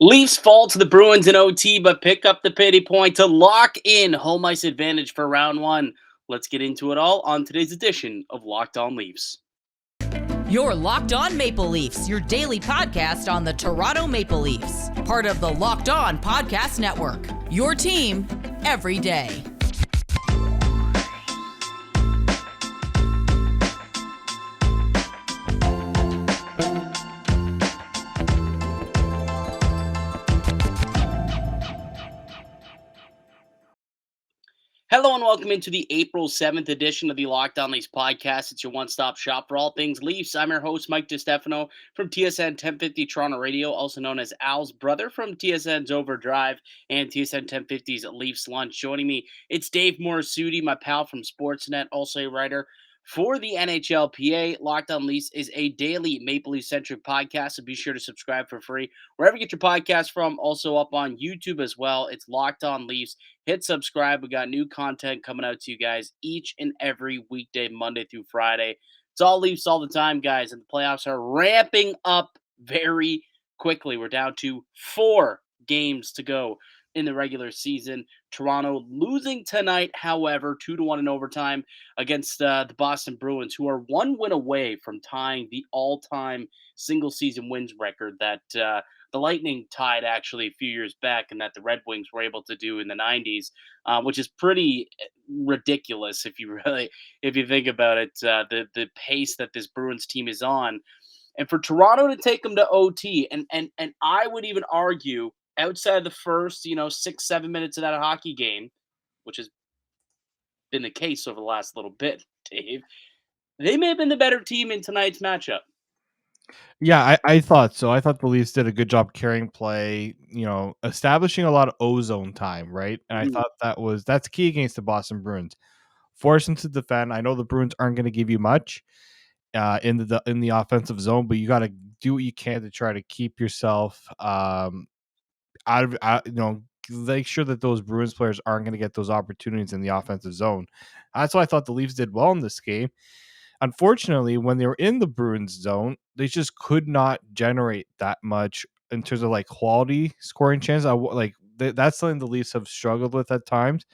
Leafs fall to the Bruins in OT, but pick up the pity point to lock in home ice advantage for round one. Let's get into it all on today's edition of Locked On Leafs. You're Locked On Maple Leafs, your daily podcast on the Toronto Maple Leafs. Part of the Locked On Podcast Network. Your team every day. Hello and welcome into the April 7th edition of the Locked On Leafs podcast. It's your one-stop shop for all things Leafs. I'm your host, Mike DiStefano from TSN 1050 Toronto Radio, also known as Al's brother from TSN's Overdrive and TSN 1050's Leafs Lunch. Joining me, it's Dave Morassutti, my pal from Sportsnet, also a writer for the NHLPA. Locked On Leafs is a daily Maple Leaf-centric podcast, so be sure to subscribe for free wherever you get your podcast from. Also up on YouTube as well. It's Locked On Leafs. Hit subscribe. We got new content coming out to you guys each and every weekday, Monday through Friday. It's all Leafs all the time, guys, and the playoffs are ramping up very quickly. We're down to 4 games to go in the regular season. Toronto losing tonight, however, 2-1 in overtime against the Boston Bruins, who are 1 win away from tying the all-time single-season wins record that the Lightning tied actually a few years back, and that the Red Wings were able to do in the '90s, which is pretty ridiculous if you think about it. The pace that this Bruins team is on, and for Toronto to take them to OT, and I would even argue outside the first 6-7 minutes of that hockey game, which has been the case over the last little bit, Dave, they may have been the better team in tonight's matchup. Yeah, I thought so. I thought the Leafs did a good job carrying play, establishing a lot of ozone time, right? And I Mhm. thought that's key against the Boston Bruins. Force them to defend. I know the Bruins aren't going to give you much in the offensive zone, but you got to do what you can to try to keep yourself make sure that those Bruins players aren't going to get those opportunities in the offensive zone. That's why I thought the Leafs did well in this game. Unfortunately, when they were in the Bruins zone, they just could not generate that much in terms of like quality scoring chance. That's something the Leafs have struggled with at times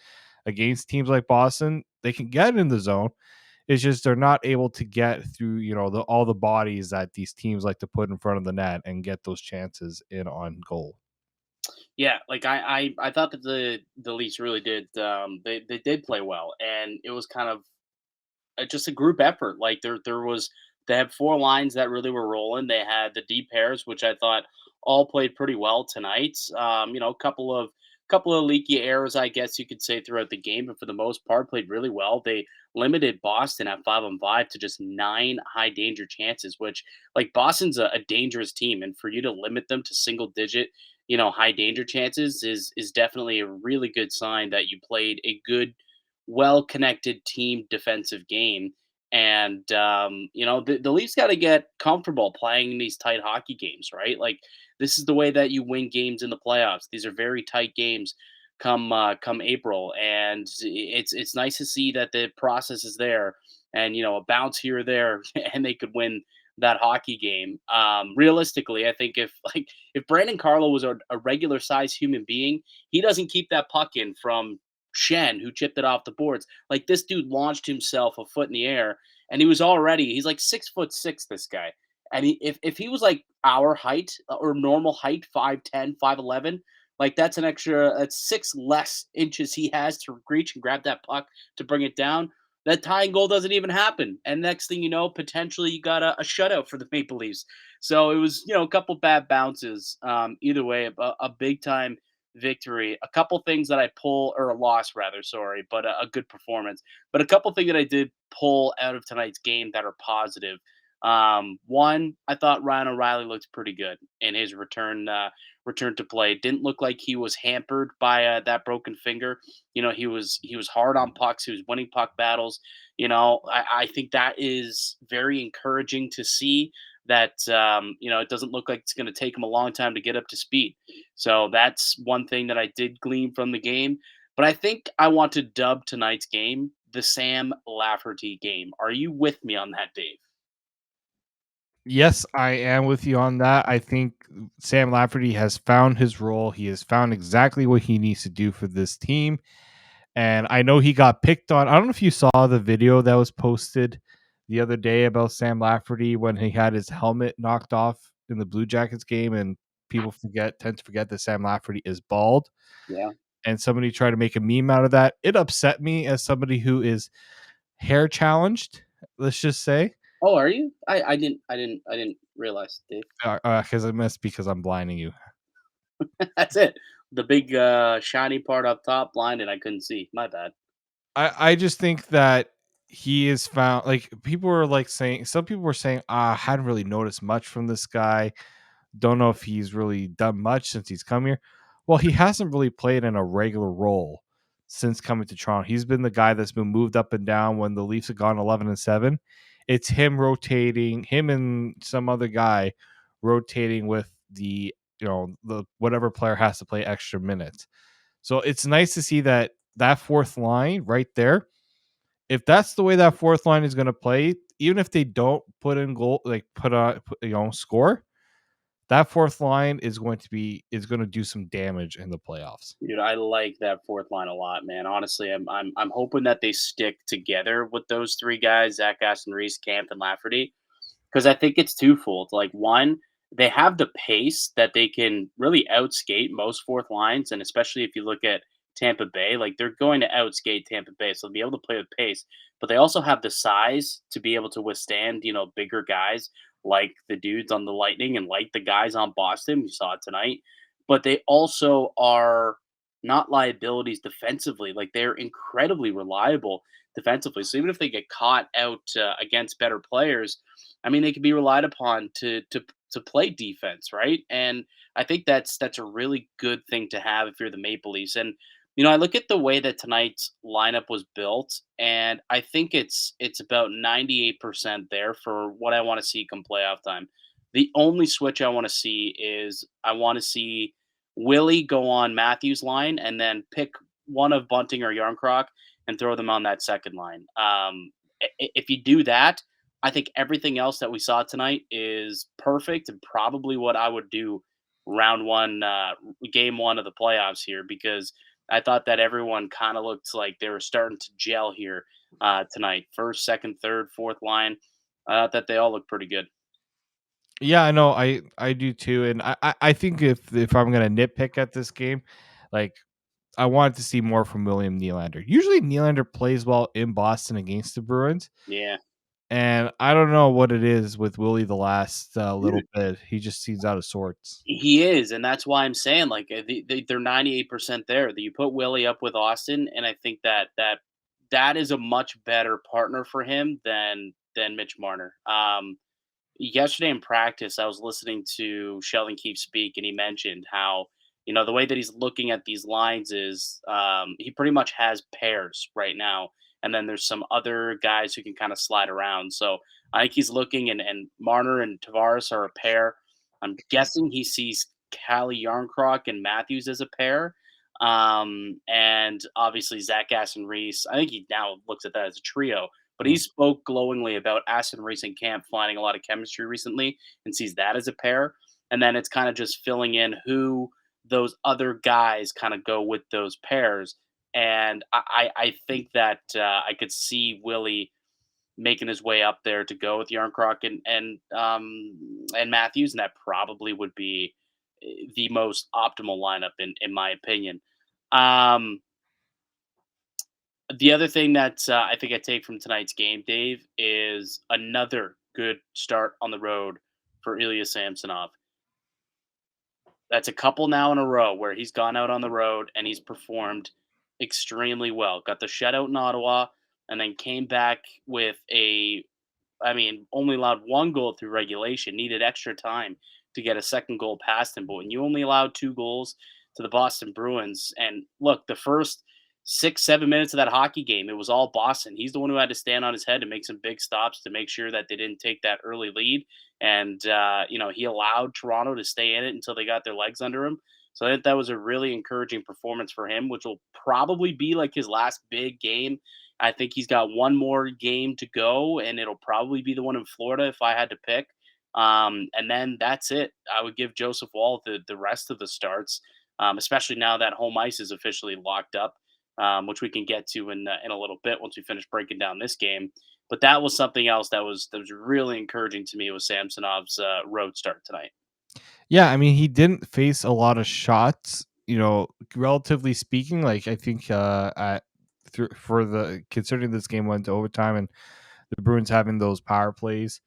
against teams like Boston. They can get in the zone. It's just they're not able to get through, all the bodies that these teams like to put in front of the net and get those chances in on goal. Yeah, like I thought that the Leafs really did. They did play well, and it was kind of just a group effort. Like there was they had 4 lines that really were rolling. They had the deep pairs, which I thought all played pretty well tonight. A couple of leaky errors, I guess you could say, throughout the game, but for the most part, played really well. They limited Boston at 5-on-5 to just 9 high danger chances, which like Boston's a dangerous team, and for you to limit them to single digit, high danger chances is definitely a really good sign that you played a good well-connected team defensive game. And the Leafs got to get comfortable playing in these tight hockey games, right? Like this is the way that you win games in the playoffs. These are very tight games come April, and it's nice to see that the process is there, and a bounce here or there, and they could win that hockey game. Realistically, I think if Brandon Carlo was a regular size human being, he doesn't keep that puck in from Shen, who chipped it off the boards. Like this dude launched himself a foot in the air, and he's like 6'6", this guy. And if he was like our height or normal height, 5'10", 5'11", like that's 6 less inches he has to reach and grab that puck to bring it down. That tying goal doesn't even happen. And next thing you know, potentially you got a shutout for the Maple Leafs. So it was, a couple bad bounces. Either way, a big time victory. A couple things that I pull, or a loss rather, sorry, but a good performance. But a couple things that I did pull out of tonight's game that are positive. One, I thought Ryan O'Reilly looked pretty good in his return to play. Didn't look like he was hampered by that broken finger. He was hard on pucks. He was winning puck battles. I think that is very encouraging to see that it doesn't look like it's going to take him a long time to get up to speed. So that's one thing that I did glean from the game. But I think I want to dub tonight's game the Sam Lafferty game. Are you with me on that, Dave? Yes, I am with you on that. I think Sam Lafferty has found his role. He has found exactly what he needs to do for this team. And I know he got picked on. I don't know if you saw the video that was posted the other day about Sam Lafferty when he had his helmet knocked off in the Blue Jackets game, and people tend to forget that Sam Lafferty is bald. Yeah. And somebody tried to make a meme out of that. It upset me as somebody who is hair challenged, let's just say. Oh, are you? I didn't realize, Dave. Because I missed because I'm blinding you. That's it. The big shiny part up top, blinded. I couldn't see. My bad. I just think that he is found, like, people were like saying, some people were saying, I hadn't really noticed much from this guy. Don't know if he's really done much since he's come here. Well, he hasn't really played in a regular role since coming to Toronto. He's been the guy that's been moved up and down when the Leafs have gone 11-7. It's him rotating, him and some other guy rotating with the whatever player has to play extra minutes. So it's nice to see that fourth line right there. If that's the way that fourth line is going to play, even if they don't put in goal, like score, that fourth line is going to do some damage in the playoffs. Dude, I like that fourth line a lot, man. Honestly, I'm hoping that they stick together with those three guys, Zach Aston Reese, Camp, and Lafferty, because I think it's twofold. Like, one, they have the pace that they can really outskate most fourth lines, and especially if you look at Tampa Bay, like they're going to outskate Tampa Bay, so they'll be able to play with pace. But they also have the size to be able to withstand, bigger guys like the dudes on the Lightning and like the guys on Boston. We saw it tonight. But they also are not liabilities defensively. Like they're incredibly reliable defensively. So even if they get caught out against better players, I mean, they can be relied upon to play defense, right? And I think that's a really good thing to have if you're the Maple Leafs. And I look at the way that tonight's lineup was built, and I think it's about 98% there for what I want to see come playoff time. The only switch I want to see is I want to see Willie go on Matthews' line and then pick one of Bunting or Yarncroc and throw them on that second line. If you do that, I think everything else that we saw tonight is perfect and probably what I would do round one, game one of the playoffs here, because I thought that everyone kind of looked like they were starting to gel here tonight. First, second, third, fourth line. I thought that they all looked pretty good. Yeah, I know. I do too, and I think if I'm gonna nitpick at this game, like, I wanted to see more from William Nylander. Usually Nylander plays well in Boston against the Bruins, Yeah. and I don't know what it is with Willie the last little Dude, bit. He just seems out of sorts. he is, and that's why I'm saying, like, they're 98% there. That you put Willie up with Austin, and I think that is a much better partner for him than Mitch Marner. Yesterday in practice, I was listening to Sheldon Keefe speak, and he mentioned how the way that he's looking at these lines is he pretty much has pairs right now, and then there's some other guys who can kind of slide around. So I think he's looking, and Marner and Tavares are a pair. I'm guessing he sees Callie Yarncroc and Matthews as a pair. And obviously Zach Aston Reese. I think he now looks at that as a trio, but he spoke glowingly about Aston Reese and Camp finding a lot of chemistry recently and sees that as a pair. And then it's kind of just filling in who those other guys kind of go with those pairs. And I think that I could see Willie making his way up there to go with Yarncroc and Matthews, and that probably would be the most optimal lineup in my opinion. Um, the other thing that I think I take from tonight's game, Dave, is another good start on the road for Ilya Samsonov. That's a couple now in a row where he's gone out on the road and he's performed extremely well. Got the shutout in Ottawa, and then came back with only allowed one goal through regulation, needed extra time to get a second goal past him. But when you only allowed two goals to the Boston Bruins, and look, the first 6, 7 minutes of that hockey game, it was all Boston. He's the one who had to stand on his head and make some big stops to make sure that they didn't take that early lead. And, he allowed Toronto to stay in it until they got their legs under him. So I think that was a really encouraging performance for him, which will probably be like his last big game. I think he's got one more game to go, and it'll probably be the one in Florida if I had to pick. And then that's it. I would give Joseph Wall the rest of the starts, especially now that home ice is officially locked up, which we can get to in a little bit once we finish breaking down this game. But that was something else that was really encouraging to me, was Samsonov's road start tonight. Yeah, I mean, he didn't face a lot of shots, relatively speaking. Like I think for the considering this game went to overtime and the Bruins having those power plays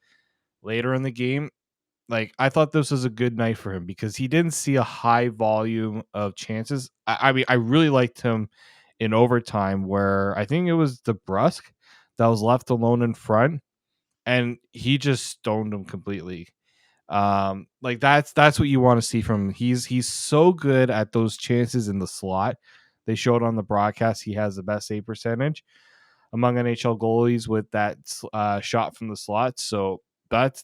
later in the game, like I thought this was a good night for him because he didn't see a high volume of chances. I mean, I really liked him in overtime where I think it was DeBrusque that was left alone in front and he just stoned him completely. Like that's what you want to see from him. He's so good at those chances in the slot. They showed on the broadcast he has the best save percentage among NHL goalies with that shot from the slot. So that's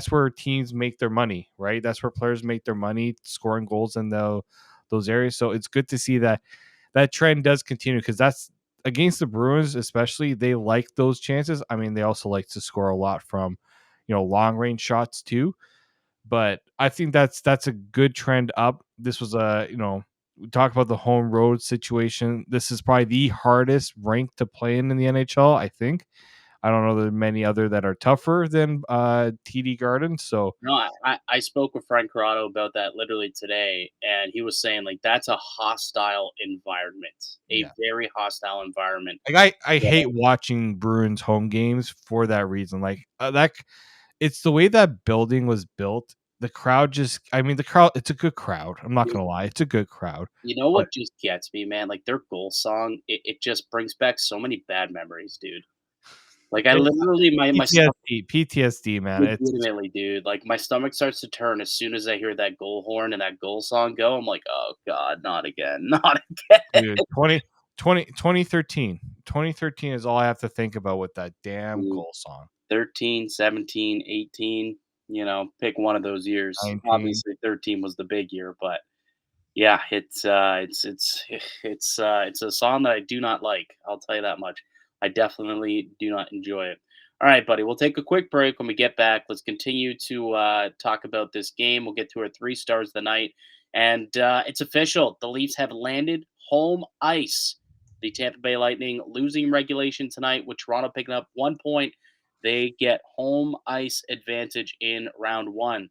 where teams make their money, right? That's where players make their money scoring goals in those areas. So it's good to see that trend does continue because that's against the Bruins, especially. They like those chances. I mean, they also like to score a lot from long range shots too. But I think that's a good trend up. This was we talk about the home road situation. This is probably the hardest rank to play in the NHL. I think. I don't know. There are many other that are tougher than TD Garden. So No, I spoke with Frank Corrado about that literally today, and he was saying like that's a hostile environment, a yeah, very hostile environment. like I hate So, watching Bruins home games for that reason. Like that, it's the way that building was built. The crowd just, I mean, the crowd. It's a good crowd. I'm not gonna lie. It's a good crowd. you know But what just gets me, man? Like their goal song, it just brings back so many bad memories, dude. Like I it's literally my stomach, PTSD, man. It's legitimately, dude. Like my stomach starts to turn as soon as I hear that goal horn and that goal song go. I'm like, oh god, not again, not again. dude, 2013 is all I have to think about with that damn Dude, goal song. 13, 17, 18, pick one of those years. 19. Obviously 13 was the big year, but yeah, it's a song that I do not like. I'll tell you that much. I definitely do not enjoy it. All right, buddy. We'll take a quick break. When we get back, let's continue to talk about this game. We'll get to our 3 stars of the night, and it's official. The Leafs have landed home ice. The Tampa Bay Lightning losing regulation tonight, with Toronto picking up 1 point. They get home ice advantage in round one.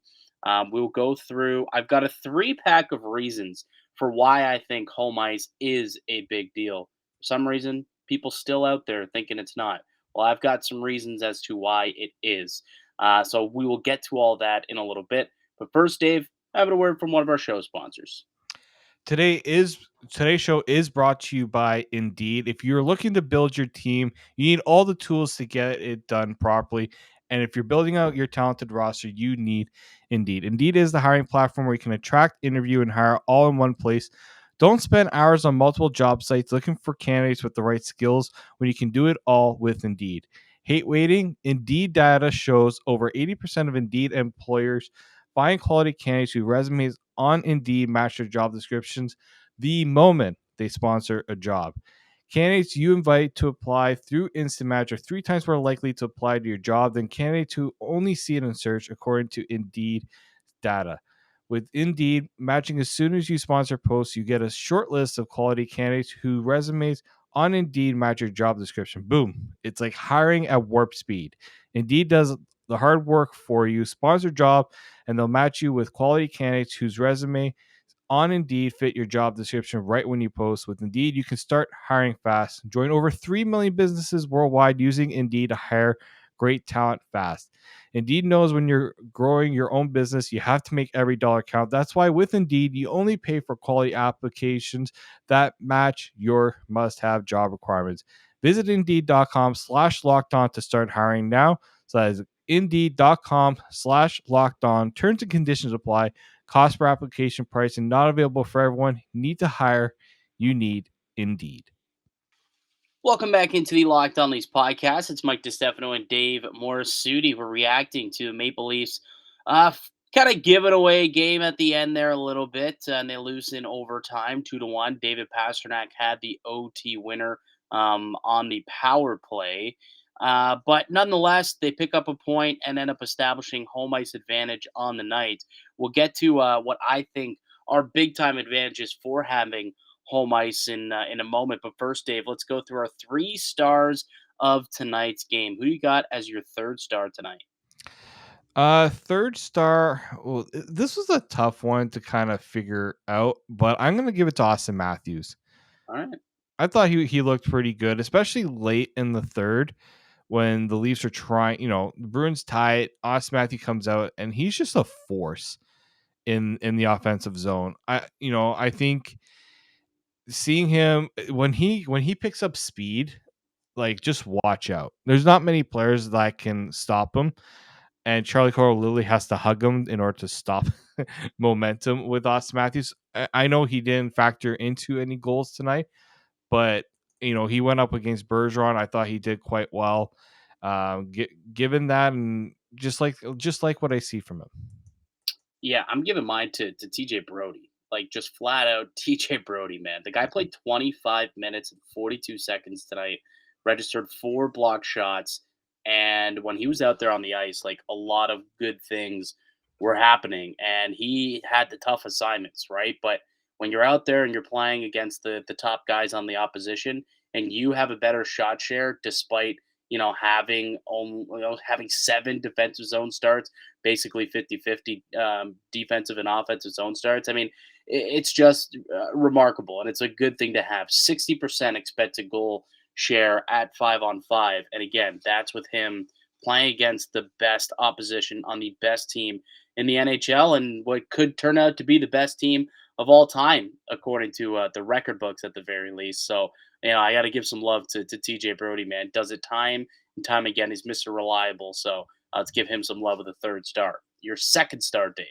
We'll go through. I've got a 3 pack of reasons for why I think home ice is a big deal. For some reason, people still out there thinking it's not. Well, I've got some reasons as to why it is. So we will get to all that in a little bit. But first, Dave, having a word from one of our show sponsors. Today's show is brought to you by Indeed. If you're looking to build your team, you need all the tools to get it done properly. And if you're building out your talented roster, you need Indeed. Indeed is the hiring platform where you can attract, interview, and hire all in one place. Don't spend hours on multiple job sites looking for candidates with the right skills when you can do it all with Indeed. Hate waiting? Indeed data shows over 80% of Indeed employers find quality candidates whose resumes on Indeed match their job descriptions the moment they sponsor a job. Candidates you invite to apply through Instant Match are 3 times more likely to apply to your job than candidates who only see it in search, according to Indeed data. With Indeed matching as soon as you sponsor posts, you get a short list of quality candidates whose resumes on Indeed match your job description. Boom. It's like hiring at warp speed. Indeed does the hard work for you. Sponsor job, and they'll match you with quality candidates whose resume on Indeed fit your job description right when you post. With Indeed, you can start hiring fast. Join over 3 million businesses worldwide using Indeed to hire great talent fast. Indeed knows when you're growing your own business, you have to make every dollar count. That's why with Indeed, you only pay for quality applications that match your must-have job requirements. Visit Indeed.com/locked on to start hiring now. So that is Indeed.com/locked on. Terms and conditions apply. Cost per application pricing not available for everyone. Need to hire. You need Indeed. Welcome back into the Locked On Leafs podcast. It's Mike DiStefano and Dave Morassutti. We're reacting to the Maple Leafs kind of giving away game at the end there a little bit, and they lose in overtime 2-1. David Pastrnak had the OT winner on the power play. But nonetheless, they pick up a point and end up establishing home ice advantage on the night. We'll get to what I think are big time advantages for having home ice in a moment. But first, Dave, let's go through our 3 stars of tonight's game. Who you got as your third star tonight? Third star. Well, this was a tough one to kind of figure out, but I'm gonna give it to Austin Matthews. All right. I thought he looked pretty good, especially late in the third when the Leafs are trying. The Bruins tie it. Austin Matthews comes out and he's just a force in the offensive zone. I think seeing him when he picks up speed, like just watch out. There's not many players that can stop him, and Charlie Coral Lilly has to hug him in order to stop momentum with Austin Matthews. I know he didn't factor into any goals tonight, but he went up against Bergeron. I thought he did quite well, given that, and just like what I see from him. Yeah, I'm giving mine to TJ Brody. Like just flat out TJ Brody, man. The guy played 25 minutes and 42 seconds tonight, registered 4 block shots, and when he was out there on the ice, like a lot of good things were happening and he had the tough assignments, right? But when you're out there and you're playing against the top guys on the opposition and you have a better shot share despite, having 7 defensive zone starts, basically 50-50 defensive and offensive zone starts. I mean, it's just remarkable, and it's a good thing to have 60% expected goal share at 5-on-5. And again, that's with him playing against the best opposition on the best team in the NHL and what could turn out to be the best team of all time, according to the record books at the very least. So, I got to give some love to TJ Brody, man. Does it time and time again. He's Mr. Reliable. So let's give him some love with a third star. Your second star, Dave.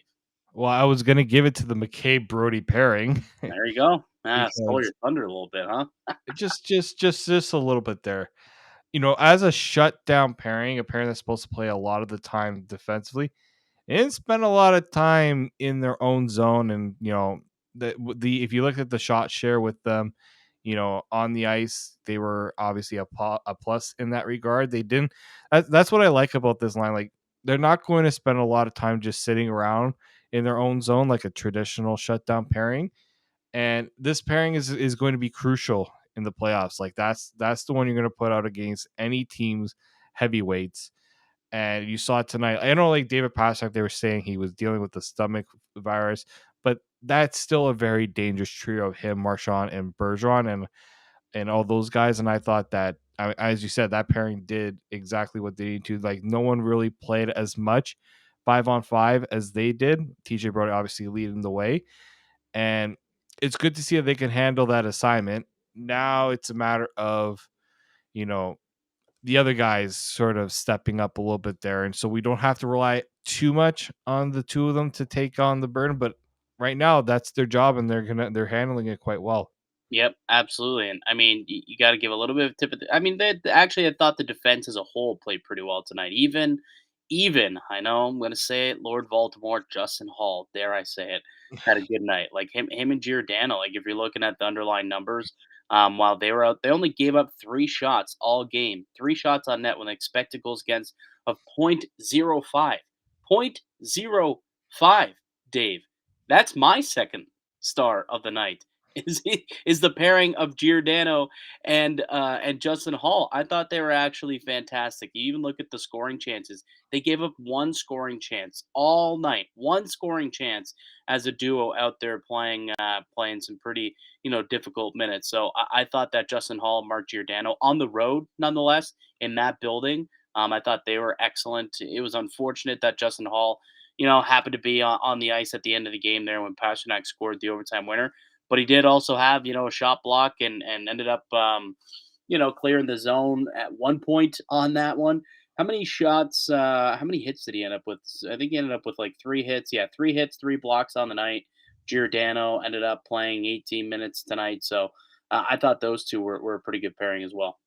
Well, I was gonna give it to the McKay Brody pairing There you go. Stole because your thunder a little bit, huh? just a little bit there. As a shutdown pairing, a pairing that's supposed to play a lot of the time defensively, they didn't spend a lot of time in their own zone. And the if you look at the shot share with them, on the ice, they were obviously a plus in that regard. They didn't. That's what I like about this line. Like they're not going to spend a lot of time just sitting around in their own zone like a traditional shutdown pairing. And this pairing is going to be crucial in the playoffs. Like that's the one you're going to put out against any team's heavyweights. And you saw it tonight. I know, like David Pastrnak, they were saying he was dealing with the stomach virus, but that's still a very dangerous trio of him, Marchand, and Bergeron, and all those guys. And I thought that, as you said, that pairing did exactly what they need to. Like no one really played as much 5-on-5 as they did. TJ Brody obviously leading the way, and it's good to see that they can handle that assignment. Now it's a matter of you know the other guys sort of stepping up a little bit there. And so we don't have to rely too much on the two of them to take on the burden. But right now, that's their job, and they're handling it quite well. Yep, absolutely. And I mean, you got to give a little bit of tip. I mean, actually, I thought the defense as a whole played pretty well tonight. Even I know I'm going to say it, Lord Baltimore, Justin Hall, dare I say it, had a good night. Like him and Giordano. Like if you're looking at the underlying numbers, while they were out, they only gave up 3 shots all game, 3 shots on net with expected goals against of .05, .05. Dave, that's my second star of the night is the pairing of Giordano and Justin Hall. I thought they were actually fantastic. You even look at the scoring chances. They gave up 1 scoring chance all night. 1 scoring chance as a duo out there playing some pretty difficult minutes. So I thought that Justin Hall, Mark Giordano on the road, nonetheless, in that building. I thought they were excellent. It was unfortunate that Justin Hall, happened to be on the ice at the end of the game there when Pasternak scored the overtime winner, but he did also have a shot block and ended up clearing the zone at one point on that one. How many shots? How many hits did he end up with? I think he ended up with like 3 hits. Yeah, 3 hits, 3 blocks on the night. Giordano ended up playing 18 minutes tonight, so I thought those two were a pretty good pairing as well.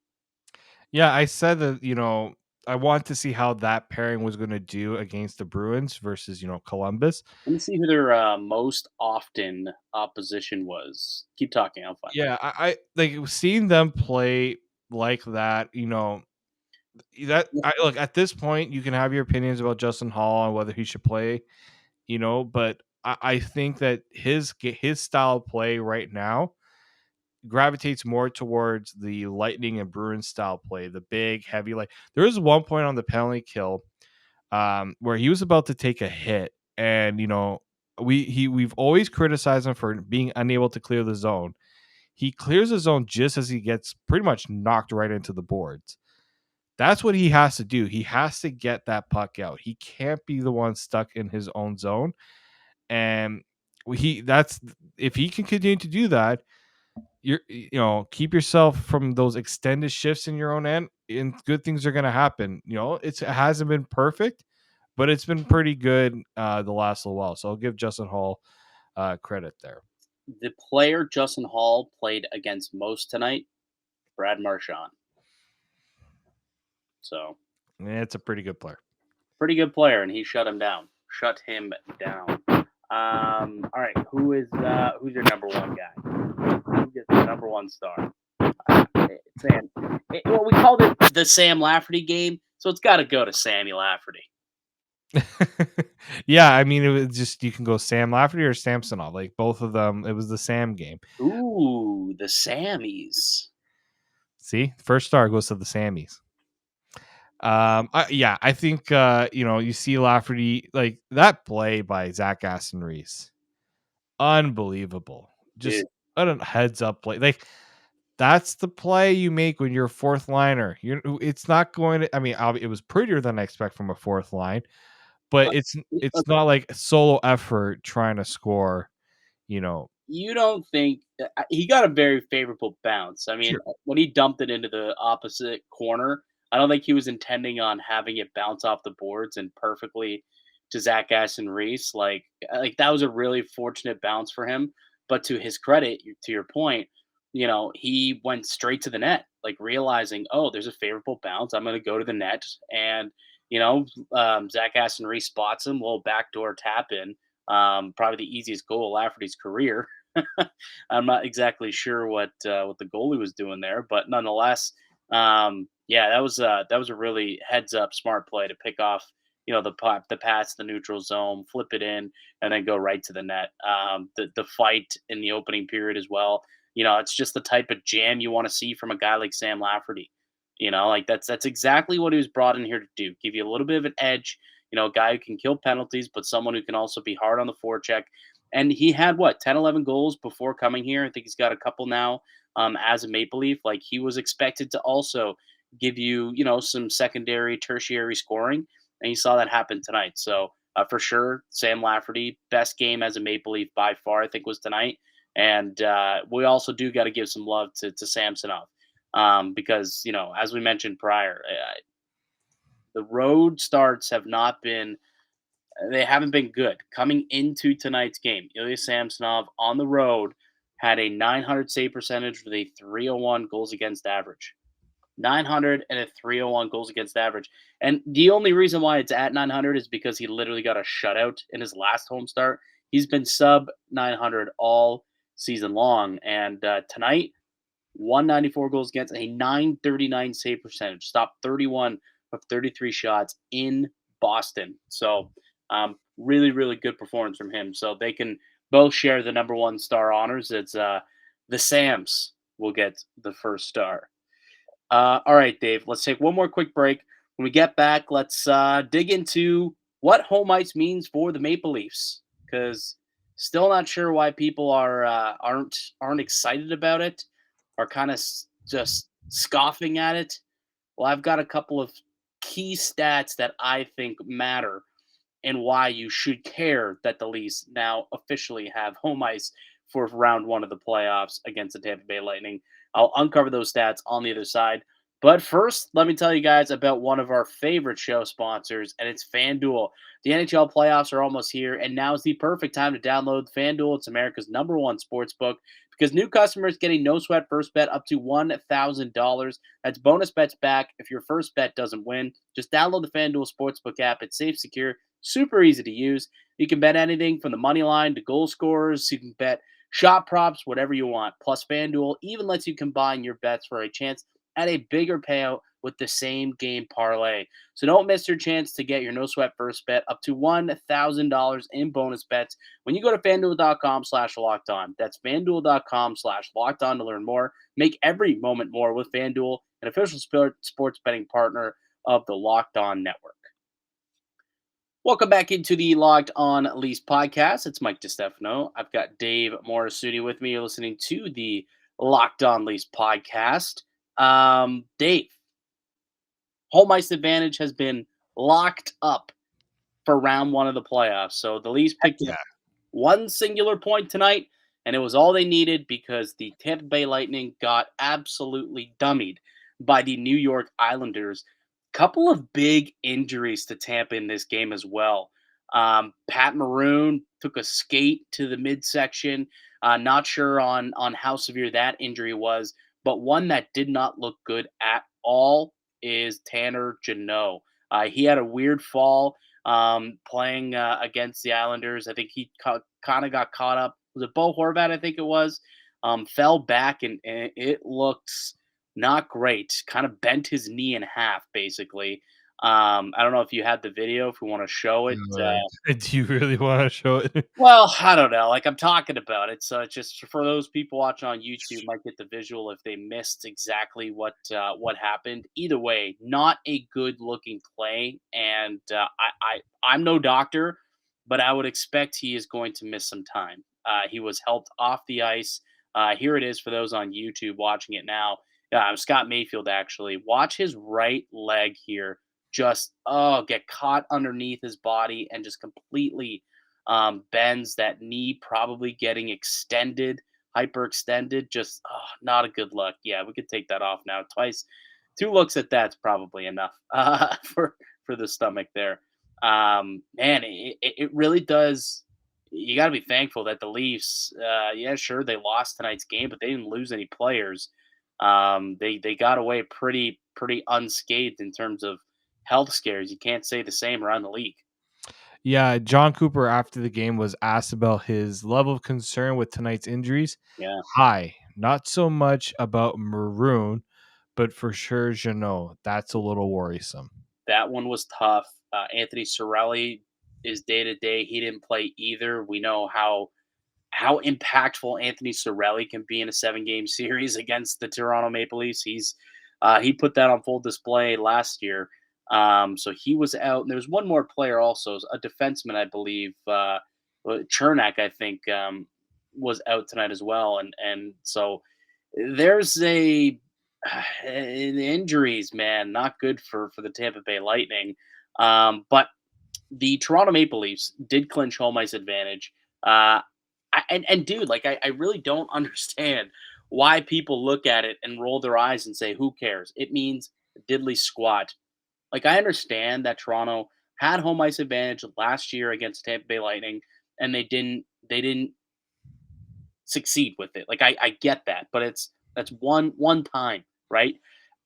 Yeah, I said that, I want to see how that pairing was going to do against the Bruins versus, Columbus. Let me see who their most often opposition was. Keep talking, I'll find out. Yeah, I like seeing them play like that, Look, at this point, you can have your opinions about Justin Hall and whether he should play, but I think that his style of play right now gravitates more towards the Lightning and Bruins style play, the big, heavy. Like there was one point on the penalty kill where he was about to take a hit, and we've always criticized him for being unable to clear the zone. He clears the zone just as he gets pretty much knocked right into the boards. That's what he has to do. He has to get that puck out. He can't be the one stuck in his own zone. And that's if he can continue to do that, keep yourself from those extended shifts in your own end, and good things are going to happen. It hasn't been perfect, but it's been pretty good the last little while. So I'll give Justin Hall credit there. The player Justin Hall played against most tonight, Brad Marchand. So it's a pretty good player. Pretty good player, and he shut him down. All right, who's your number one guy? Who gets the number one star? Sam. Well, we called it the Sam Lafferty game, so it's got to go to Sammy Lafferty. Yeah, I mean, it was just, you can go Sam Lafferty or Samsonov. Like both of them, it was the Sam game. Ooh, the Sammies. See, first star goes to the Sammies. I think you see Lafferty, like that play by Zach Aston Reese, unbelievable. Just a heads up play, like that's the play you make when you're a fourth liner. It's not going to. I mean, it was prettier than I expect from a fourth line, but it's not like a solo effort trying to score. You don't think he got a very favorable bounce? I mean, Sure. When he dumped it into the opposite corner, I don't think he was intending on having it bounce off the boards and perfectly to Zach Aston Reese. Like that was a really fortunate bounce for him. But to his credit, to your point, he went straight to the net, like realizing, oh, there's a favorable bounce. I'm going to go to the net, and Zach Aston Reese spots him, little backdoor tap in. Probably the easiest goal of Lafferty's career. I'm not exactly sure what the goalie was doing there, but nonetheless, that was a really heads up smart play to pick off the pass, the neutral zone, flip it in, and then go right to the net. The fight in the opening period as well. It's just the type of jam you want to see from a guy like Sam Lafferty. Like that's exactly what he was brought in here to do. Give you a little bit of an edge. A guy who can kill penalties, but someone who can also be hard on the forecheck. And he had 10, 11 goals before coming here. I think he's got a couple now as a Maple Leaf. Like he was expected to also give you, some secondary, tertiary scoring. And you saw that happen tonight. So for sure, Sam Lafferty, best game as a Maple Leaf by far, I think was tonight. And we also do got to give some love to Samsonov because, as we mentioned prior, the road starts haven't been good. Coming into tonight's game, Ilya Samsonov on the road had a 900 save percentage with a 301 goals against average. 900 and a 301 goals against average. And the only reason why it's at 900 is because he literally got a shutout in his last home start. He's been sub 900 all season long. And tonight, 194 goals against, a 939 save percentage. Stopped 31 of 33 shots in Boston. So really, really good performance from him. So they can both share the number one star honors. It's the Sams will get the first star. All right, Dave, let's take one more quick break. When we get back, let's dig into what home ice means for the Maple Leafs, because still not sure why people aren't excited about it, are kind of just scoffing at it. Well, I've got a couple of key stats that I think matter and why you should care that the Leafs now officially have home ice for round one of the playoffs against the Tampa Bay Lightning. I'll uncover those stats on the other side. But first, let me tell you guys about one of our favorite show sponsors, and it's FanDuel. The NHL playoffs are almost here, and now is the perfect time to download FanDuel. It's America's #1 sports book because new customers get a no-sweat first bet up to $1,000. That's bonus bets back if your first bet doesn't win. Just download the FanDuel Sportsbook app. It's safe, secure, super easy to use. You can bet anything from the money line to goal scorers. You can bet shot props, whatever you want. Plus, FanDuel even lets you combine your bets for a chance at a bigger payout with the same game parlay. So don't miss your chance to get your no sweat first bet up to $1,000 in bonus bets when you go to fanduel.com/locked on. That's fanduel.com/locked on to learn more. Make every moment more with FanDuel, an official sports betting partner of the Locked On Network. Welcome back into the Locked On Leafs podcast. It's Mike DiStefano. I've got Dave Morassutti with me. You're listening to the Locked On Leafs podcast. Dave, home ice advantage has been locked up for round one of the playoffs. So the Leafs picked up one singular point tonight, and it was all they needed because the Tampa Bay Lightning got absolutely dummied by the New York Islanders. Couple of big injuries to Tampa in this game as well. Pat Maroon took a skate to the midsection. Not sure on how severe that injury was, but one that did not look good at all is Tanner Jeannot. He had a weird fall playing against the Islanders. I think he kind of got caught up. Was it Bo Horvat? I think it was. Fell back and it looks not great. Kind of bent his knee in half, basically. I don't know if you had the video, if we want to show it. Do you really want to show it? Well, I don't know. Like I'm talking about it, so it's just for those people watching on YouTube might get the visual if they missed exactly what happened. Either way, not a good looking play, and I'm no doctor, but I would expect he is going to miss some time. He was helped off the ice. Here it is for those on YouTube watching it now. Scott Mayfield actually. Watch his right leg here. Just get caught underneath his body and just completely bends that knee, probably getting extended, hyperextended. Just not a good look. Yeah, we could take that off now. Twice, 2 looks at that's probably enough for the stomach there. Man, it really does. You got to be thankful that the Leafs, yeah, sure they lost tonight's game, but they didn't lose any players. They got away pretty unscathed in terms of health scares. You can't say the same around the league. Yeah, John Cooper after the game was asked about his level of concern with tonight's injuries. Yeah, High, not so much about Maroon, but for sure Jeannot. That's a little worrisome. that one was tough. Anthony Cirelli is day to day. He didn't play either. We know how impactful Anthony Cirelli can be in a 7-game series against the Toronto Maple Leafs. He put that on full display last year. So he was out. And there was one more player also, a defenseman, I believe, Chernak, I think, was out tonight as well. And so there's injuries, man, not good for the Tampa Bay Lightning. But the Toronto Maple Leafs did clinch home ice advantage. And dude, like I really don't understand why people look at it and roll their eyes and say, "Who cares?" It means diddly squat. Like I understand that Toronto had home ice advantage last year against Tampa Bay Lightning, and they didn't succeed with it. Like I get that, but that's one time, right?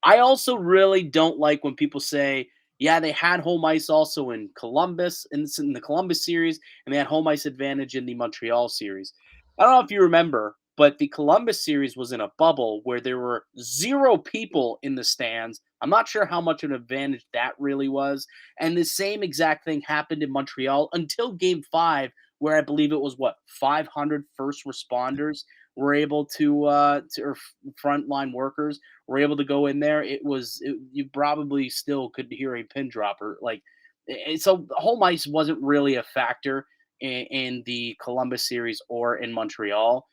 I also really don't like when people say, yeah, they had home ice also in Columbus in the Columbus series, and they had home ice advantage in the Montreal series. I don't know if you remember, but the Columbus series was in a bubble where there were 0 people in the stands. I'm not sure how much of an advantage that really was. And the same exact thing happened in Montreal until game 5, where I believe it was 500 first responders were able to or frontline workers were able to go in there. You probably still could hear a pin dropper. So home ice wasn't really a factor in the Columbus series or in Montreal.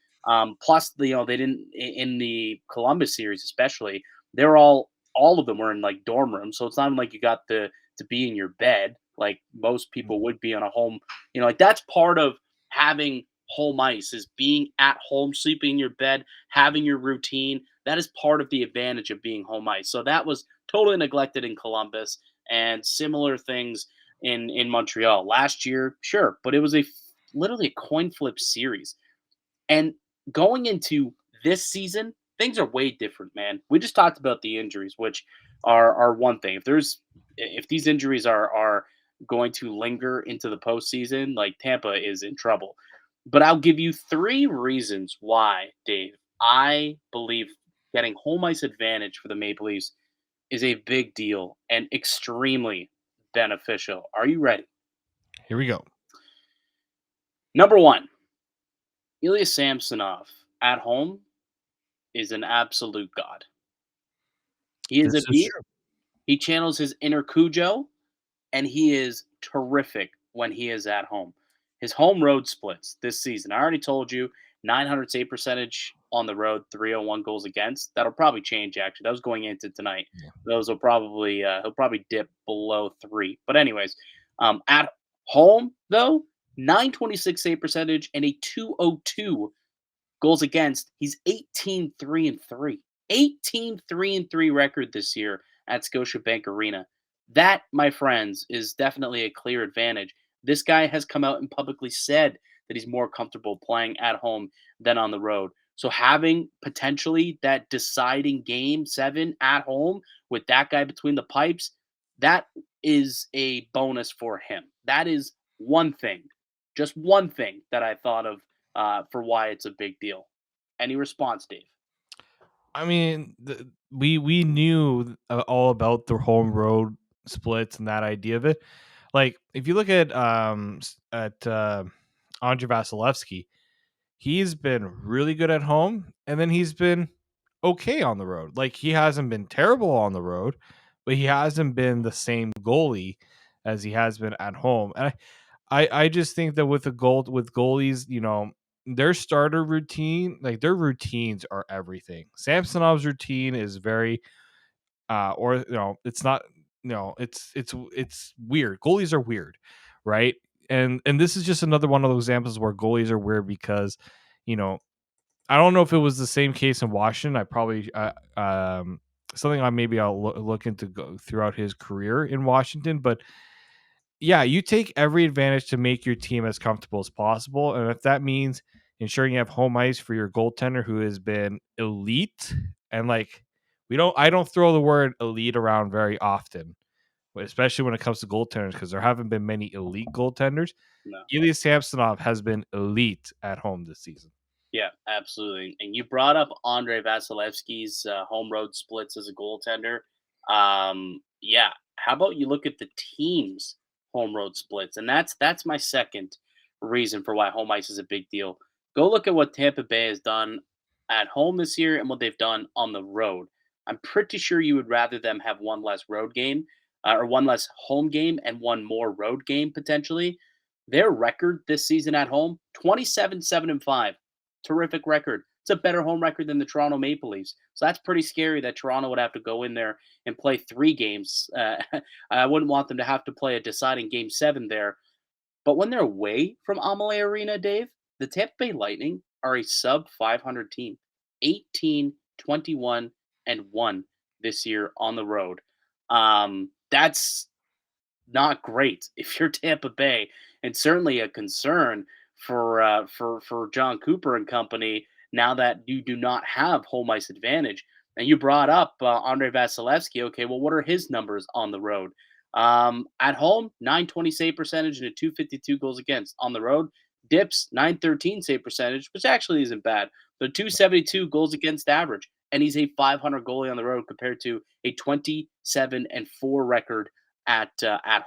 Plus, they didn't in the Columbus series, especially. They're all of them were in like dorm rooms, so it's not like you got to be in your bed like most people would be on a home. Like that's part of having home ice is being at home, sleeping in your bed, having your routine. That is part of the advantage of being home ice. So that was totally neglected in Columbus, and similar things in Montreal last year. Sure, but it was literally a coin flip series. And going into this season, things are way different, man. We just talked about the injuries, which are one thing. If these injuries are going to linger into the postseason, like Tampa is in trouble. But I'll give you 3 reasons why, Dave, I believe getting home ice advantage for the Maple Leafs is a big deal and extremely beneficial. Are you ready? Here we go. Number one, Ilya Samsonov at home is an absolute god. He is a This is beast. true. He channels his inner Cujo, and he is terrific when he is at home. His home road splits this season. I already told you 900 save percentage on the road, 301 goals against. That'll probably change actually. That was going into tonight. Yeah. Those will probably he'll probably dip below 3. But anyways, at home though, 926 save percentage and a 202 goals against. He's 18-3-3. 18-3-3 record this year at Scotiabank Arena. That, my friends, is definitely a clear advantage. This guy has come out and publicly said that he's more comfortable playing at home than on the road. So having potentially that deciding game 7 at home with that guy between the pipes, that is a bonus for him. That is one thing, just one thing that I thought of for why it's a big deal. Any response, Dave? I mean, we knew all about the home road splits and that idea of it. Like, if you look at Andre Vasilevsky, he's been really good at home, and then he's been okay on the road. Like, he hasn't been terrible on the road, but he hasn't been the same goalie as he has been at home. And I just think that with goalies, their starter routine, like their routines are everything. Samsonov's routine is very or it's not, it's weird. Goalies are weird, right? And this is just another one of those examples where goalies are weird because, you know, I don't know if it was the same case in Washington. I probably something I'll look into go throughout his career in Washington, but yeah, you take every advantage to make your team as comfortable as possible. And if that means ensuring you have home ice for your goaltender who has been elite, and like I don't throw the word elite around very often, especially when it comes to goaltenders, because there haven't been many elite goaltenders. No. Ilya Samsonov has been elite at home this season. Yeah, absolutely. And you brought up Andre Vasilevsky's home road splits as a goaltender. Yeah, how about you look at the team's home road splits? And that's my second reason for why home ice is a big deal. Go look at what Tampa Bay has done at home this year and what they've done on the road. I'm pretty sure you would rather them have one less road game or one less home game and one more road game potentially. Their record this season at home 27-7-5. Terrific record. It's a better home record than the Toronto Maple Leafs. So that's pretty scary that Toronto would have to go in there and play 3 games. I wouldn't want them to have to play a deciding game 7 there. But when they're away from Amalie Arena, Dave, the Tampa Bay Lightning are a sub 500 team. 18-21-1 this year on the road. That's not great if you're Tampa Bay, and certainly a concern for John Cooper and company now that you do not have home ice advantage. And you brought up Andre Vasilevsky. Okay, well, what are his numbers on the road? At home, 920 save percentage and a 252 goals against. On the road, dips 913 save percentage, which actually isn't bad, but 272 goals against average. And he's a 500 goalie on the road compared to a 27-4 record at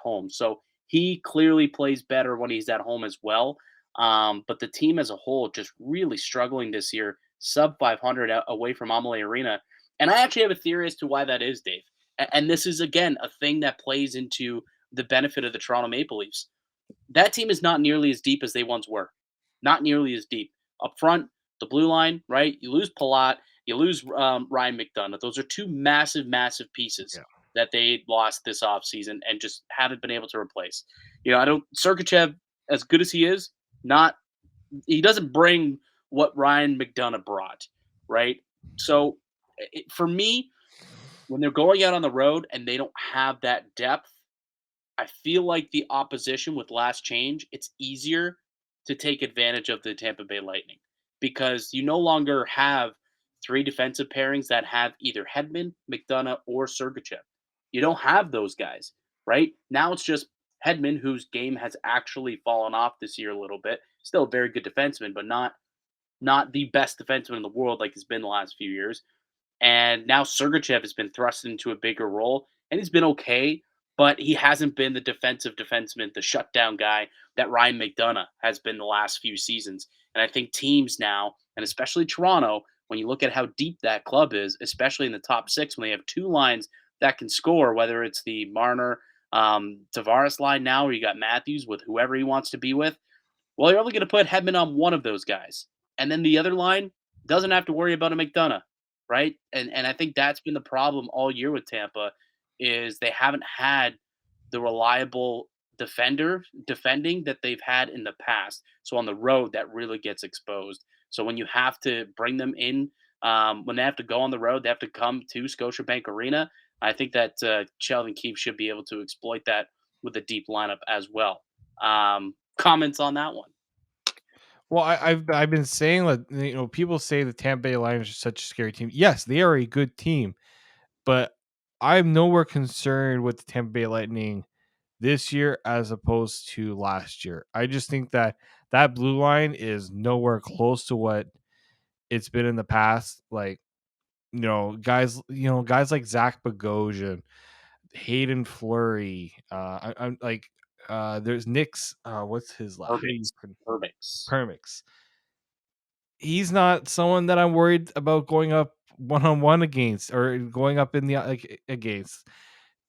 home. So he clearly plays better when he's at home as well. But the team as a whole just really struggling this year, sub 500 away from Amalie Arena. And I actually have a theory as to why that is, Dave. And this is again a thing that plays into the benefit of the Toronto Maple Leafs. That team is not nearly as deep as they once were. Not nearly as deep. Up front, the blue line, right? You lose Palat, you lose Ryan McDonough. Those are 2 massive, massive pieces Yeah. that they lost this offseason and just haven't been able to replace. I don't Sergachev, as good as he is, not he doesn't bring what Ryan McDonough brought, right? So for me, when they're going out on the road and they don't have that depth, I feel like the opposition with last change, it's easier to take advantage of the Tampa Bay Lightning because you no longer have 3 defensive pairings that have either Hedman, McDonough, or Sergachev. You don't have those guys, right? Now it's just Hedman, whose game has actually fallen off this year a little bit. Still a very good defenseman, but not the best defenseman in the world like he's been the last few years. And now Sergachev has been thrust into a bigger role, and he's been okay, but he hasn't been the defensive defenseman, the shutdown guy that Ryan McDonough has been the last few seasons. And I think teams now, and especially Toronto, when you look at how deep that club is, especially in the top six, when they have two lines that can score, whether it's the Marner Tavares line now, where you got Matthews with whoever he wants to be with, well, you're only going to put Hedman on one of those guys, and then the other line doesn't have to worry about a McDonough, right? And I think that's been the problem all year with Tampa is they haven't had the reliable defending that they've had in the past. So on the road, that really gets exposed. So when you have to bring them in, when they have to go on the road, they have to come to Scotiabank Arena. I think that Sheldon Keefe should be able to exploit that with a deep lineup as well. Comments on that one? Well, I've been saying that people say the Tampa Bay Lightning are such a scary team. Yes, they are a good team, but I'm nowhere concerned with the Tampa Bay Lightning this year as opposed to last year. I just think that that blue line is nowhere close to what it's been in the past. Like guys like Zach Bogosian, Hayden Fleury. I'm like, there's Nick's. What's his last? Perfect. Perfect. Permix. He's not someone that I'm worried about going up one-on-one against or going up in the against.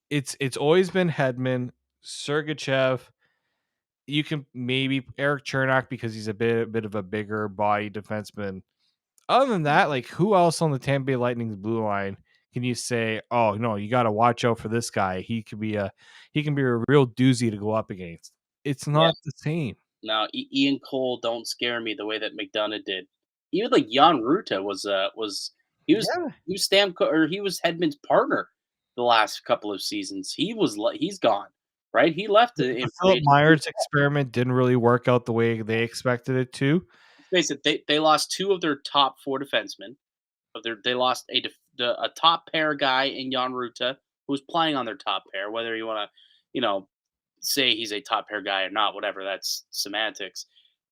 It's always been Hedman, Sergachev. You can maybe Eric Chernak because he's a bit of a bigger body defenseman. Other than that, like who else on the Tampa Bay Lightning's blue line can you say, oh no, you got to watch out for this guy. He can be a real doozy to go up against. It's Yeah. not the same. No, Ian Cole don't scare me the way that McDonough did. Even like Jan Ruta was he was Yeah, he was he was Hedman's partner the last couple of seasons. He's gone, right? He left the in free Philip agency. Myers experiment didn't really work out the way they expected it to. Let's face it, they lost two of their top four defensemen. They lost a top pair guy in Jan Ruta who was playing on their top pair. Whether you want to, you know, say he's a top pair guy or not, whatever, that's semantics.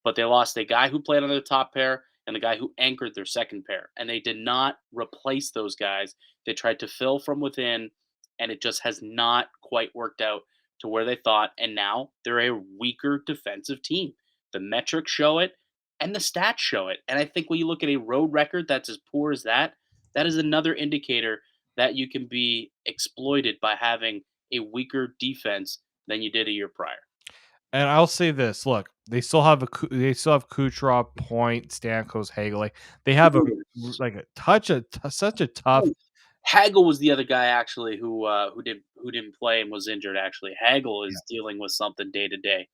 But they lost a guy who played on their top pair and the guy who anchored their second pair, and they did not replace those guys. They tried to fill from within, and it just has not quite worked out to where they thought. And now they're a weaker defensive team. The metrics show it and the stats show it. And I think when you look at a road record that's as poor as that, that is another indicator that you can be exploited by having a weaker defense than you did a year prior. And I'll say this: look, they still have Kucherov, Point, Stamkos, Hagel. Like they have like such a tough. Hagel was the other guy actually who didn't play and was injured. Actually, Hagel is dealing with something day to day.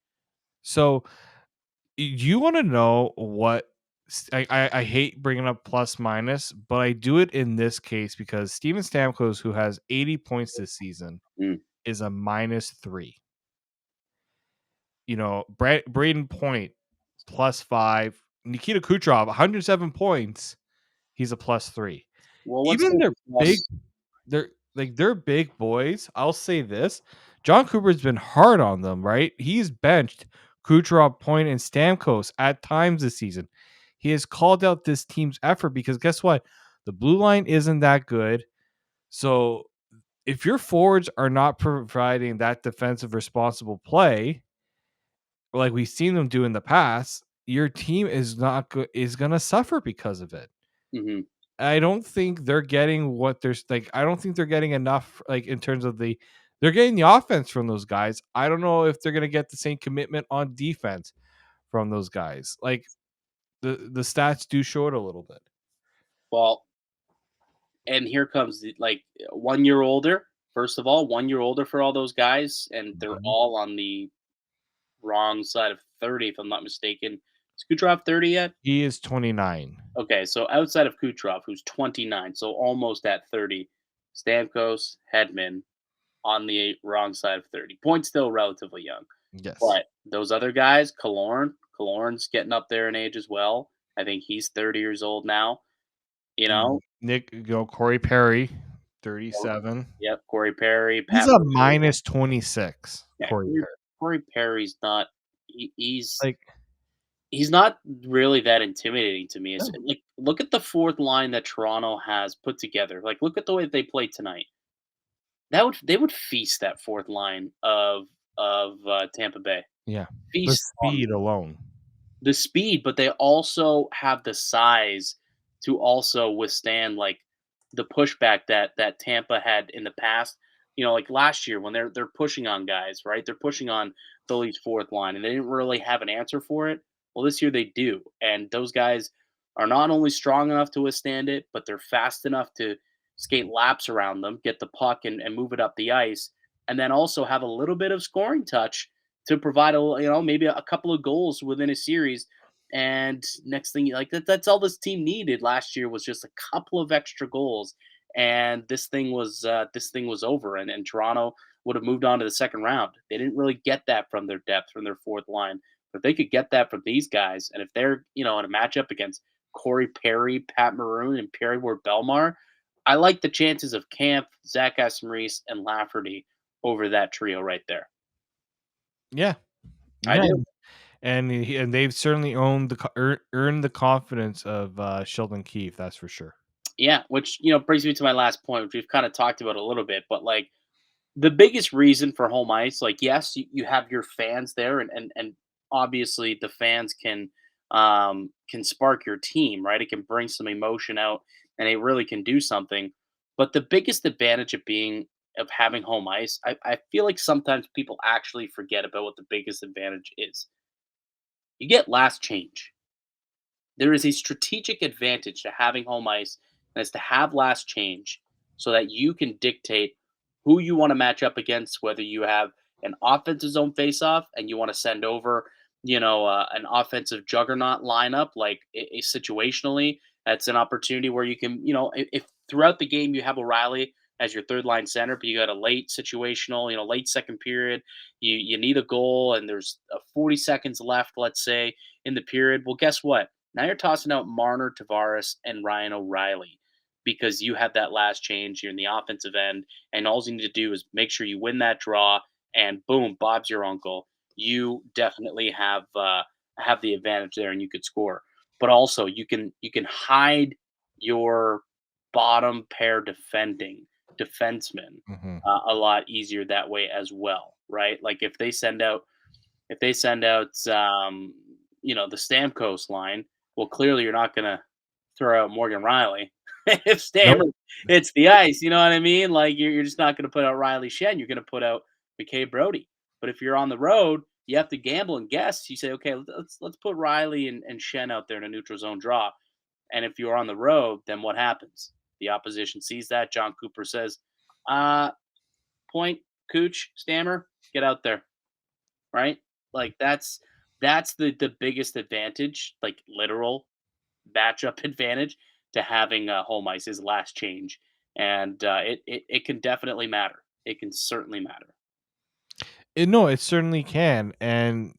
So you want to know what? I hate bringing up plus minus, but I do it in this case because Steven Stamkos, who has 80 points this season, Mm. is a -3. Braden Point +5. Nikita Kucherov 107 points. He's a +3. Well, what's Even the big they're big boys. I'll say this. John Cooper's been hard on them, right? He's benched Kucherov, Point, and Stamkos at times this season. He has called out this team's effort because guess what? The blue line isn't that good. So if your forwards are not providing that defensive responsible play, like we've seen them do in the past, your team is not good is gonna suffer because of it. Mhm. I don't think they're getting what there's like. I don't think they're getting enough, like in terms of they're getting the offense from those guys. I don't know if they're gonna get the same commitment on defense from those guys. Like the stats do show it a little bit. Well, and here comes the 1 year older. First of all, 1 year older for all those guys, and they're Mhm. all on the wrong side of 30, if I'm not mistaken. Is Kucherov 30 yet? He is 29. Okay, so outside of Kucherov, who's 29, so almost at 30, Stamkos, Hedman on the wrong side of 30. Point still relatively young. Yes. But those other guys, Killorn's getting up there in age as well. I think he's 30 years old now. You know, Corey Perry, 37. yep, Corey Perry, He's Pat. a -26. Yeah, Corey Perry. Corey Perry's not. He's Like He's not really that intimidating to me. It's No. like, look at the fourth line that Toronto has put together. Like, look at the way they played tonight. They would feast that fourth line of Tampa Bay. Yeah. The Feast on speed alone. the speed, but they also have the size to also withstand like the pushback that Tampa had in the past. You know, like last year when they're pushing on guys, right? They're pushing on the Leafs fourth line, and they didn't really have an answer for it. Well, this year they do, and those guys are not only strong enough to withstand it, but they're fast enough to skate laps around them, get the puck, and move it up the ice, and then also have a little bit of scoring touch to provide maybe a couple of goals within a series. And next thing, like that's all this team needed last year was just a couple of extra goals, and this thing was over, and Toronto would have moved on to the second round. They didn't really get that from their depth from their fourth line, but they could get that from these guys. And if they're in a matchup against Corey Perry, Pat Maroon, and Perry Ward Belmar, I like the chances of Camp, Zach Aston-Reese, and Lafferty over that trio right there. Yeah. I Yeah. do. And they've certainly earned the confidence of Sheldon Keefe, that's for sure. Yeah, which brings me to my last point, which we've kind of talked about a little bit, but like the biggest reason for home ice, like yes, you have your fans there, and obviously the fans can spark your team, right? It can bring some emotion out, and it really can do something. But the biggest advantage of having home ice, I feel like sometimes people actually forget about what the biggest advantage is. You get last change. There is a strategic advantage to having home ice, and it's to have last change so that you can dictate who you want to match up against, whether you have an offensive zone faceoff and you want to send over, an offensive juggernaut lineup, like situationally, that's an opportunity where you can, if throughout the game you have O'Reilly as your third line center, but you got a late situational, late second period, you need a goal, and there's 40 seconds left, let's say, in the period. Well, guess what? Now you're tossing out Marner, Tavares, and Ryan O'Reilly because you have that last change. You're in the offensive end, and all you need to do is make sure you win that draw, and boom, Bob's your uncle. You definitely have the advantage there, and you could score. But also, you can hide your bottom pair defensemen Hmm. a lot easier that way as well, right? Like if they send out the Stamkos line, well, clearly you're not gonna throw out Morgan Riley. If Nope. Stammer hits the ice, you know what I mean? Like you're just not gonna put out Riley Shen. You're gonna put out McKay Brody. But if you're on the road, you have to gamble and guess. You say, okay, let's put Riley and Shen out there in a neutral zone draw. And if you're on the road, then what happens? The opposition sees that. John Cooper says, uh, point, Cooch, Stammer, get out there, right? Like that's the biggest advantage, like literal matchup advantage to having home ice is last change, and it can definitely matter. It can certainly matter. No, it certainly can. And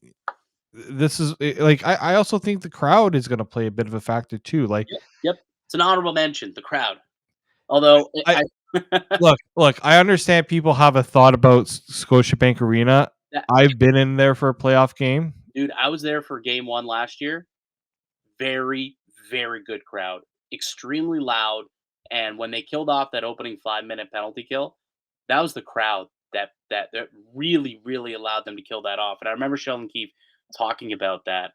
this is like I also think the crowd is going to play a bit of a factor too. Like Yep, yep. It's an honorable mention. The crowd, although I I look, I understand people have a thought about Scotiabank Arena. that, I've been in there for a playoff game. dude, I was there for game one last year. Very, very good crowd. Extremely loud. And when they killed off that opening 5-minute penalty kill, that was the crowd that really, really allowed them to kill that off. And I remember Sheldon Keefe talking about that.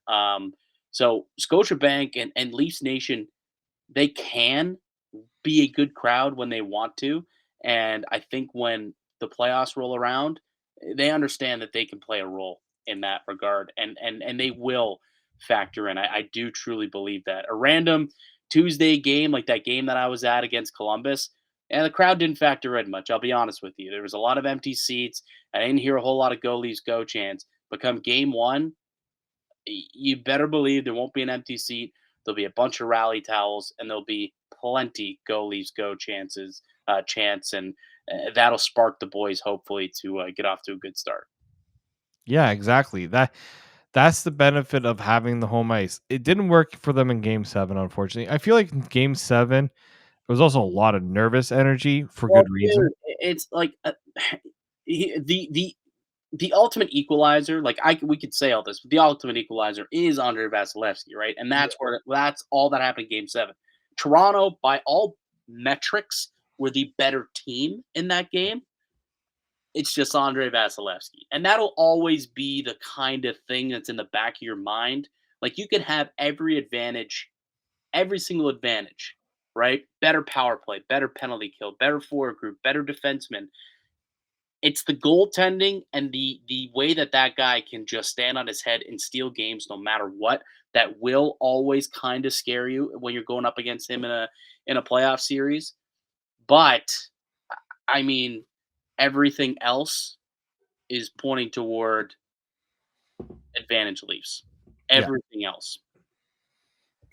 So Scotiabank and Leafs Nation, they can be a good crowd when they want to. And I think when the playoffs roll around, they understand that they can play a role in that regard, and they will factor in. I do truly believe that a random Tuesday game like that game that I was at against Columbus, and the crowd didn't factor in much. I'll be honest with you. There was a lot of empty seats. I didn't hear a whole lot of "Go Leafs, Go" chants. But come game one, you better believe there won't be an empty seat. There'll be a bunch of rally towels, and there'll be plenty "Go Leafs, Go" chants, and that'll spark the boys hopefully to get off to a good start. Yeah, exactly. That's the benefit of having the home ice. It didn't work for them in game 7, unfortunately. I feel like in game 7, there was also a lot of nervous energy for Well, good reason. dude, it's like the the ultimate equalizer, like we could say all this, but the ultimate equalizer is Andre Vasilevsky, right? And Yeah. that's all that happened in Game 7. Toronto, by all metrics, were the better team in that game. It's just Andre Vasilevsky, and that'll always be the kind of thing that's in the back of your mind. Like you can have every advantage, every single advantage, right? Better power play, better penalty kill, better forward group, better defenseman. It's the goaltending and the way that that guy can just stand on his head and steal games no matter what, that will always kind of scare you when you're going up against him in a playoff series. But I mean, everything else is pointing toward advantage Leafs. Yeah. Everything else.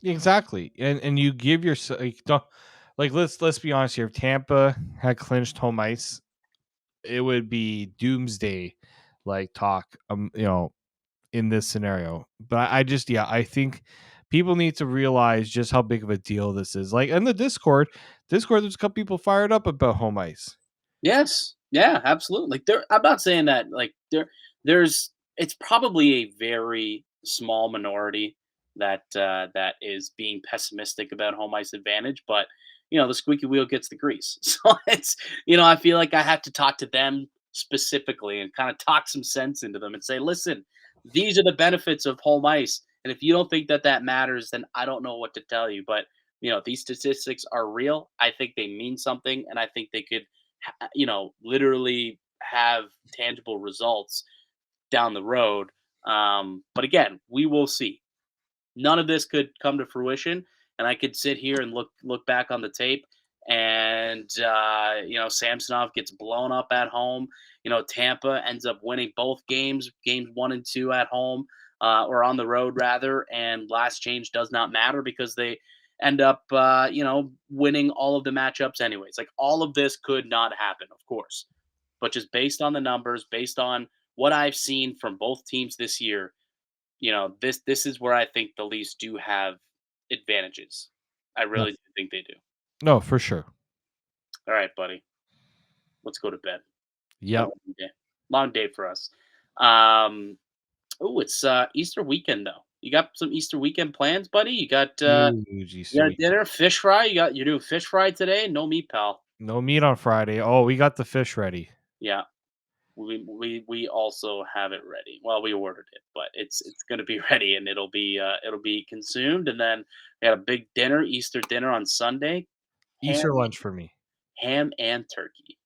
Exactly. And you give yourself like, let's be honest here. If Tampa had clinched home ice, it would be doomsday like talk, in this scenario. But I just, I think people need to realize just how big of a deal this is. Like in the Discord, there's a couple people fired up about home ice. Yes. Yeah, absolutely. Like I'm not saying that like there's it's probably a very small minority that is being pessimistic about home ice advantage, but the squeaky wheel gets the grease. So it's I feel like I have to talk to them specifically and kind of talk some sense into them and say, "Listen, these are the benefits of home ice. And if you don't think that that matters, then I don't know what to tell you, but these statistics are real. I think they mean something and I think they could literally have tangible results down the road. But again, we will see. None of this could come to fruition, and I could sit here and look back on the tape, and Samsonov gets blown up at home. Tampa ends up winning both games 1 and 2 at home, or on the road rather, and last change does not matter because they end up winning all of the matchups anyways. Like all of this could not happen, of course, but just based on the numbers, based on what I've seen from both teams this year, this is where I think the Leafs do have advantages. I really do think they do. No, for sure. All right, buddy. Let's go to bed. Yep. Long day for us. It's Easter weekend though. You got some Easter weekend plans, buddy? You got dinner, fish fry. You're doing fish fry today? No meat, pal. No meat on Friday. Oh, we got the fish ready. Yeah. We also have it ready. Well, we ordered it, but it's going to be ready and it'll be consumed. And then we had a big dinner, Easter dinner on Sunday. Easter lunch for me. Ham and turkey.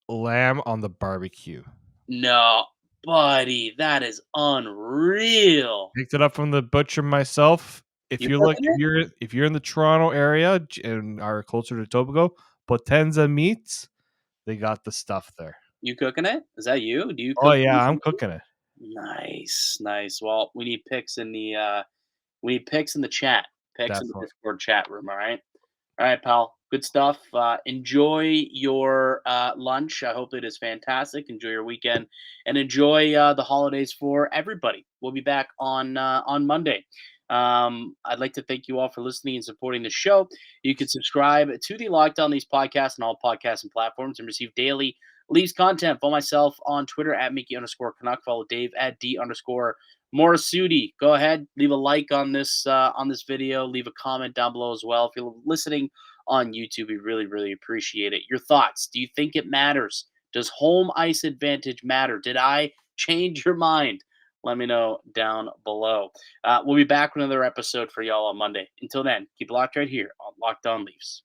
Lamb on the barbecue. No, buddy, that is unreal. Picked it up from the butcher myself. If you're in the Toronto area and are closer to Tobago, Potenza Meats, they got the stuff there. You cooking it? Is that you? Do you cook? Oh yeah, I'm cooking it. Nice. Well, we need pics in the chat. Pics in the Discord chat room, all right? All right, pal. Good stuff. Enjoy your lunch. I hope it is fantastic. Enjoy your weekend and enjoy the holidays for everybody. We'll be back on Monday. I'd like to thank you all for listening and supporting the show. You can subscribe to the Locked On Leafs podcast on all podcasting platforms and receive daily Leafs content. Follow myself on Twitter at Mickey_Canuck. Follow Dave at D_Morassutti. Go ahead, leave a like on this video. Leave a comment down below as well. If you're listening on YouTube, we really, really appreciate it. Your thoughts. Do you think it matters? Does home ice advantage matter? Did I change your mind? Let me know down below. We'll be back with another episode for y'all on Monday. Until then, keep locked right here on Locked On Leafs.